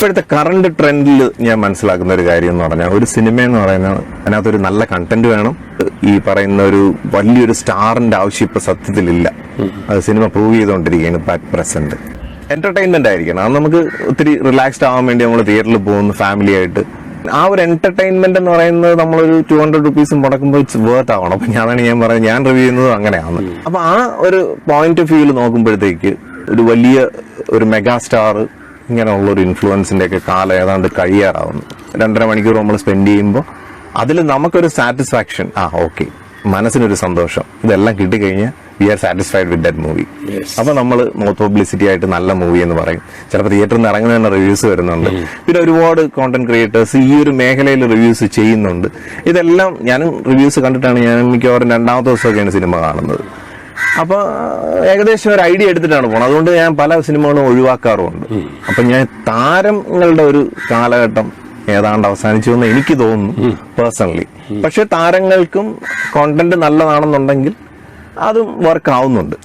ഇപ്പോഴത്തെ കറണ്ട് ട്രെൻഡിൽ ഞാൻ മനസ്സിലാക്കുന്ന ഒരു കാര്യം എന്ന് പറഞ്ഞാൽ, ഒരു സിനിമ എന്ന് പറയുന്നത് അതിനകത്തൊരു നല്ല കണ്ടന്റ് വേണം. ഈ പറയുന്ന ഒരു വലിയൊരു സ്റ്റാറിന്റെ ആവശ്യം ഇപ്പൊ സത്യത്തിലില്ല. അത് സിനിമ പ്രൂവ് ചെയ്തുകൊണ്ടിരിക്കുകയാണ് ഇപ്പൊ അറ്റ് പ്രസന്റ്. എന്റർടൈൻമെന്റ് ആയിരിക്കണം. അത് നമുക്ക് ഒത്തിരി റിലാക്സ്ഡ് ആവാൻ വേണ്ടി നമ്മൾ തിയേറ്ററിൽ പോകുന്നു ഫാമിലി ആയിട്ട്. ആ ഒരു എന്റർടൈൻമെന്റ് എന്ന് പറയുന്നത് നമ്മളൊരു 200 rupees മുടക്കുമ്പോൾ ഇറ്റ്സ് വേർത്ത് ആവണം. അപ്പൊ ഞാൻ പറയുന്നത്, ഞാൻ റിവ്യൂ ചെയ്യുന്നത് അങ്ങനെയാണ്. അപ്പൊ ആ ഒരു പോയിന്റ് ഓഫ് വ്യൂവിൽ നോക്കുമ്പോഴത്തേക്ക് ഒരു വലിയ ഒരു മെഗാ സ്റ്റാർ ഇങ്ങനെയുള്ള ഒരു ഇൻഫ്ലുവൻസിന്റെ ഒക്കെ കാലം ഏതാണ്ട് കഴിയാറാവുന്നു. 2.5 മണിക്കൂർ നമ്മൾ സ്പെൻഡ് ചെയ്യുമ്പോൾ അതിൽ നമുക്കൊരു സാറ്റിസ്ഫാക്ഷൻ, ഓക്കെ, മനസ്സിനൊരു സന്തോഷം, ഇതെല്ലാം കിട്ടിക്കഴിഞ്ഞാൽ we are satisfied with that movie. അപ്പൊ നമ്മൾ പബ്ലിസിറ്റി ആയിട്ട് നല്ല മൂവി എന്ന് പറയും. ചിലപ്പോൾ തിയേറ്ററിൽ നിന്ന് ഇറങ്ങുന്ന തന്നെ റിവ്യൂസ് വരുന്നുണ്ട്. പിന്നെ ഒരുപാട് കോണ്ടന്റ് ക്രിയേറ്റേഴ്സ് ഈ ഒരു മേഖലയിൽ റിവ്യൂസ് ചെയ്യുന്നുണ്ട്. ഇതെല്ലാം ഞാനും റിവ്യൂസ് കണ്ടിട്ടാണ് ഞാൻ മിക്കവാറും 2ാമത്തെ ദിവസമൊക്കെയാണ് സിനിമ കാണുന്നത്. അപ്പൊ ഏകദേശം ഒരു ഐഡിയ എടുത്തിട്ടാണ് പോണത്. അതുകൊണ്ട് ഞാൻ പല സിനിമകളും ഒഴിവാക്കാറുമുണ്ട്. അപ്പൊ ഞാൻ താരങ്ങളുടെ ഒരു കാലഘട്ടം ഏതാണ്ട് അവസാനിച്ചു എന്ന് എനിക്ക് തോന്നുന്നു പേഴ്സണലി. പക്ഷെ താരങ്ങൾക്കും കോണ്ടന്റ് നല്ലതാണെന്നുണ്ടെങ്കിൽ അതും വർക്ക് ആവുന്നുണ്ട്.